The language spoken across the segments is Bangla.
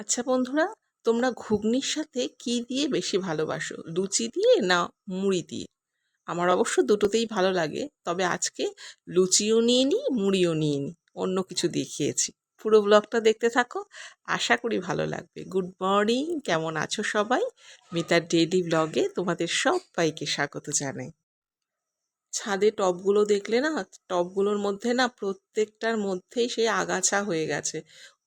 আচ্ছা বন্ধুরা, তোমরা ঘুগনির সাথে কি দিয়ে বেশি ভালোবাসো? লুচি দিয়ে না মুড়ি দিয়ে? আমার অবশ্য দুটোতেই ভালো লাগে, তবে আজকে লুচিও নিয়ে নিই, মুড়িও নিয়ে নিই, অন্য কিছু দিয়ে খেয়েছি। পুরো ব্লগটা দেখতে থাকো, আশা করি ভালো লাগবে। গুড মর্নিং, কেমন আছো সবাই? মিতার ডেইলি ব্লগে তোমাদের সবাইকে স্বাগত জানাই। ছাদে টবগুলো দেখলে না, টবগুলোর মধ্যে না প্রত্যেকটার মধ্যেই সেই আগাছা হয়ে গেছে।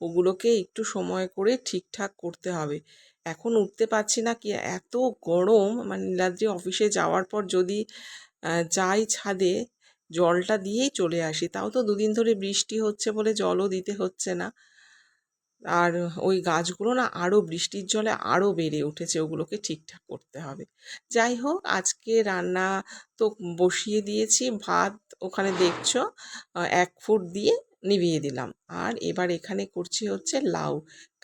ওগুলোকে একটু সময় করে ঠিকঠাক করতে হবে। এখন উঠতে পারছি না, কি এত গরম, মানে নীলাদ্রি অফিসে যাওয়ার পর যদি যাই ছাদে, জলটা দিয়েই চলে আসি। তাও তো দুদিন ধরে বৃষ্টি হচ্ছে বলে জলও দিতে হচ্ছে না। আর ওই গাছগুলো না আরও বৃষ্টির জলে আরও বেড়ে উঠেছে, ওগুলোকে ঠিকঠাক করতে হবে। যাই হোক, আজকে রান্না তো বসিয়ে দিয়েছি, ভাত ওখানে দেখছো 1 ফুট দিয়ে নিভিয়ে দিলাম। আর এবার এখানে করছি হচ্ছে লাউ।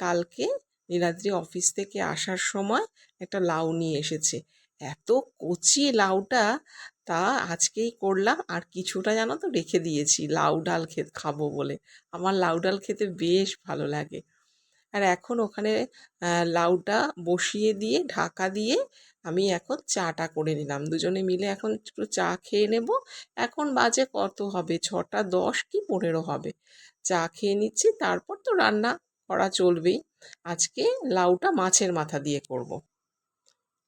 কালকে নীলাদ্রি অফিস থেকে আসার সময় একটা লাউ নিয়ে এসেছে। এত কচি লাউটা, তা আজকেই করলাম। আর কিছুটা জানো তো রেখে দিয়েছি লাউ ডাল খাবো বলে। আমার লাউ ডাল খেতে বেশ ভালো লাগে। আর এখন ওখানে লাউটা বসিয়ে দিয়ে ঢাকা দিয়ে আমি এখন চাটা করে নিলাম। দুজনে মিলে এখন একটু চা খেয়ে নেব। এখন বাজে কত হবে, 6টা 10 কি 15 হবে। চা খেয়ে নিচ্ছি, তারপর তো রান্না করা চলবেই। আজকে লাউটা মাছের মাথা দিয়ে করব।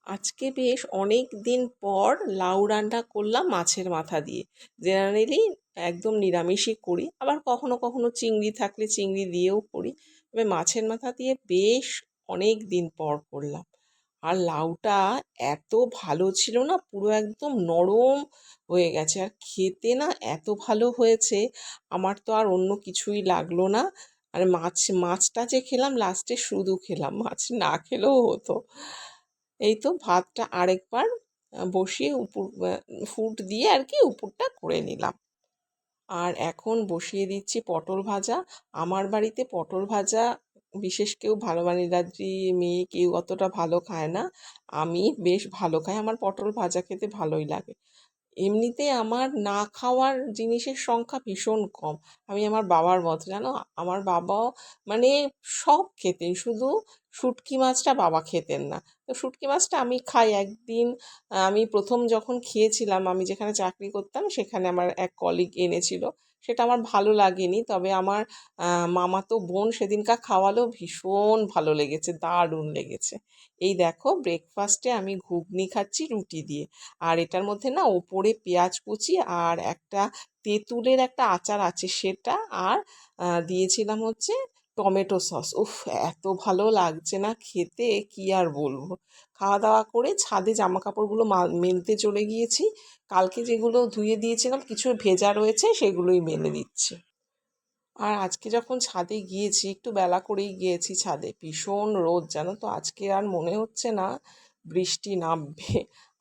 আজকে বেশ অনেক দিন পর লাউ রান্না করলাম মাছের মাথা দিয়ে। জেনারেলি একদম নিরামিষই করি, আবার কখনো কখনো চিংড়ি থাকলে চিংড়ি দিয়েও করি, তবে মাছের মাথা দিয়ে বেশ অনেক দিন পর করলাম। আর লাউটা এত ভালো ছিল না, পুরো একদম নরম হয়ে গেছে, আর খেতে না এত ভালো হয়েছে, আমার তো আর অন্য কিছুই লাগলো না। আর মাছটা যে খেলাম লাস্টে, শুধু খেলাম, মাছ না খেলেও হতো। এই তো ভাতটা আরেকবার বসিয়ে ফুট দিয়ে আর কি উপরটা করে নিলাম। আর এখন বসিয়ে দিচ্ছি পটল ভাজা। আমার বাড়িতে পটল ভাজা বিশেষ কেউ ভালো, মানে নীলাদ্রি মেয়ে কেউ অতটা ভালো খায় না। আমি বেশ ভালো খাই, আমার পটল ভাজা খেতে ভালোই লাগে। এমনিতে আমার না খাওয়ার জিনিসের সংখ্যা ভীষণ কম। আমি আমার বাবার মতো, জানো, আমার বাবাও মানে সব খেতেন, শুধু শুটকি মাছটা বাবা খেতেন না। তো শুটকি মাছটা আমি খাই। একদিন আমি প্রথম যখন খেয়েছিলাম, আমি যেখানে চাকরি করতাম সেখানে আমার এক কলিগ এনেছিল। সেটা আমার ভালো লাগেনি, তবে আমার মামাতো বোন সেদিনকার খাওয়ালো, ভীষণ ভালো লেগেছে, দারুণ লেগেছে। এই দেখো, ব্রেকফাস্টে আমি ঘুগনি খাচ্ছি রুটি দিয়ে। আর এটার মধ্যে না ওপরে পেঁয়াজ কুচি আর একটা তেঁতুলের একটা আচার আছে সেটা, আর দিয়েছিলাম হচ্ছে টমেটো সস। উফ, এত ভালো লাগছে না খেতে, কি আর বলবো। খাওয়া দাওয়া করে ছাদে জামা কাপড়গুলো মেলতে চলে গিয়েছি। কালকে যেগুলো ধুয়ে দিয়েছিলাম কিছু ভেজা রয়েছে, সেগুলোই মেলে দিচ্ছি। আর আজকে যখন ছাদে গিয়েছি, একটু বেলা করেই গিয়েছি ছাদে, ভীষণ রোদ, জানো তো। আজকে আর মনে হচ্ছে না বৃষ্টি নামবে,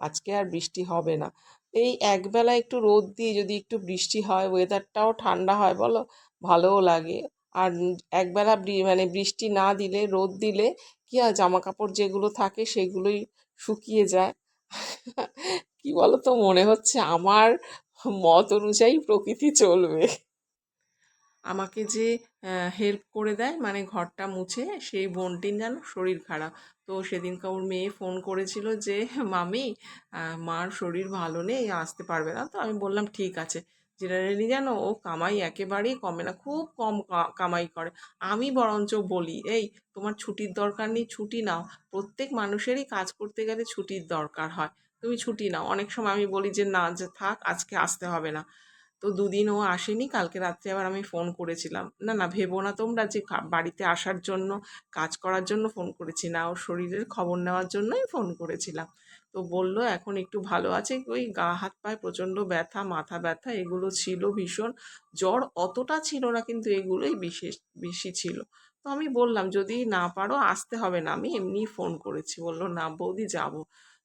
আজকে আর বৃষ্টি হবে না। এই একবেলা একটু রোদ দিয়ে যদি একটু বৃষ্টি হয়, ওয়েদারটাও ঠান্ডা হয়, বলো, ভালোও লাগে। আর একবেলা মানে বৃষ্টি না দিলে, রোদ দিলে কি হয়, জামা কাপড় যেগুলো থাকে সেগুলোই শুকিয়ে যায়। কি বলো তো, মনে হচ্ছে আমার মত অনুযায়ী প্রকৃতি চলবে। আমাকে যে হেল্প করে দেয়, মানে ঘরটা মুছে, সেই বোনটির যেন শরীর খারাপ। তো সেদিনকে ওর মেয়ে ফোন করেছিল যে মামি, মার শরীর ভালো নেই, আসতে পারবে না। তো আমি বললাম ঠিক আছে। জেনারেলি যেন ও কামাই একেবারেই কমে না, খুব কম কামাই করে। আমি বরঞ্চ বলি, এই তোমার ছুটির দরকার নেই, ছুটি নাও। প্রত্যেক মানুষেরই কাজ করতে গেলে ছুটির দরকার হয়, তুমি ছুটি নাও। অনেক সময় আমি বলি যে না, যে থাক, আজকে আসতে হবে না। তো দুদিন ও আসেনি, কালকে রাত্রে আবার আমি ফোন করেছিলাম। না না, ভেবো না তোমরা যে বাড়িতে আসার জন্য, কাজ করার জন্য ফোন করেছি, না, ওর শরীরের খবর নেওয়ার জন্যই ফোন করেছিলাম। তো বলল এখন একটু ভালো আছে, ওই গা হাত পায়ে প্রচণ্ড ব্যথা, মাথা ব্যথা এগুলো ছিল ভীষণ। জ্বর অতটা ছিল না, কিন্তু এগুলোই বিশেষ বেশি ছিল। তো আমি বললাম যদি না পারো আসতে হবে না, আমি এমনিই ফোন করেছি। বললো না বৌদি, যাব,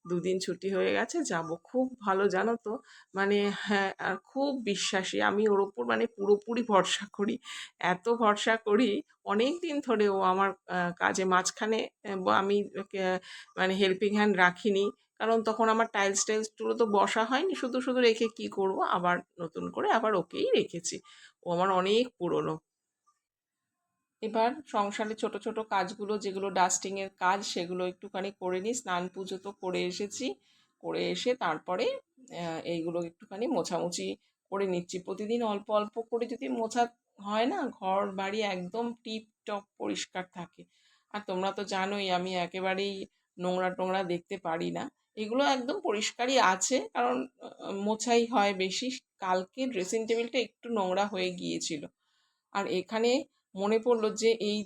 দুদিন ছুটি হয়ে গেছে, যাব। খুব ভালো, জানো তো, মানে হ্যাঁ, আর খুব বিশ্বাসী আমি ওর ওপর, মানে পুরোপুরি ভরসা করি। এত ভরসা করি, অনেক দিন ধরে ও আমার কাজে মাঝখানে আমি ওকে, মানে হেল্পিং হ্যান্ড রাখিনি, কারণ তখন আমার টাইলসগুলো তো বসা হয়নি, শুধু শুধু রেখে কি করব, আবার নতুন করে আবার ওকেই রেখেছি। ও আমার অনেক পুরনো। এবার সংসারে ছোট ছোট কাজগুলো যেগুলো ডাস্টিংয়ের কাজ সেগুলো একটুখানি করে নিই। স্নান পুজো তো করে এসেছি, করে এসে তারপরে এইগুলো একটুখানি মোছামুছি করে নিচ্ছি। প্রতিদিন অল্প অল্প করে যদি মোছা হয় না, ঘর বাড়ি একদম টিপটপ পরিষ্কার থাকে। আর তোমরা তো জানোই আমি একেবারেই নোংরা টোংরা দেখতে পারি না। এগুলো একদম পরিষ্কারই আছে, কারণ মোছাই হয় বেশি। কালকে ড্রেসিং টেবিলটা একটু নোংরা হয়ে গিয়েছিল। আর এখানে মনে পড়লো যে এই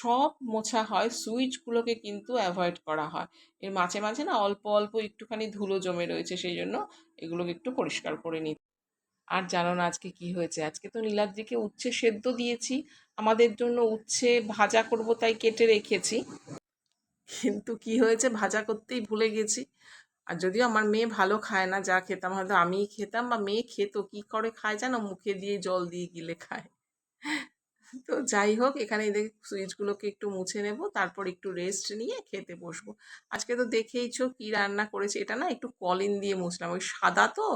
সব মোছা হয়, সুইচগুলোকে কিন্তু অ্যাভয়েড করা হয়। এর মাঝে মাঝে না অল্প অল্প একটুখানি ধুলো জমে রয়েছে, সেই জন্য এগুলোকে একটু পরিষ্কার করে নিই। আর জানো না আজকে কি হয়েছে? আজকে তো নীলাদ্রিকে উচ্ছে সেদ্ধ দিয়েছি, আমাদের জন্য উচ্ছে ভাজা করব তাই কেটে রেখেছি, কিন্তু কি হয়েছে ভাজা করতেই ভুলে গেছি। আর যদিও আমার মেয়ে ভালো খায় না, যা খেতাম হয়তো আমিই খেতাম বা মেয়ে খেত, কি করে খায় জানো, মুখে দিয়ে জল দিয়ে গিলে খায়। তো যাই হোক, এখানে দেখে সুইচগুলোকে একটু মুছে নেব, তারপর একটু রেস্ট নিয়ে খেতে বসবো। আজকে তো দেখেইছো কি রান্না করেছি, এটা না একটু কলিন দিয়ে মুছলাম, ওই সাদা তো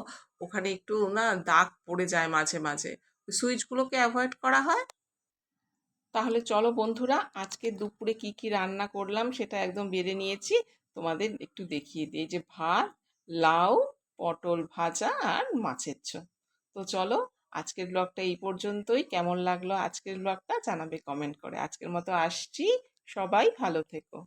ওখানে একটু না দাগ পড়ে যায় মাঝে মাঝে, ওই সুইচগুলোকে অ্যাভয়েড করা হয়। তাহলে চলো বন্ধুরা, আজকে দুপুরে কি কি রান্না করলাম সেটা একদম বেড়ে নিয়েছি, তোমাদের একটু দেখিয়ে দিই। এই যে ভাত, লাউ, পটল ভাজা আর মাছের ঝোল। তো চলো, আজকের ব্লগটা এই পর্যন্তই। কেমন লাগলো আজকের ব্লগটা জানাবে কমেন্ট করে। আজকের মতো আসছি, সবাই ভালো থেকো।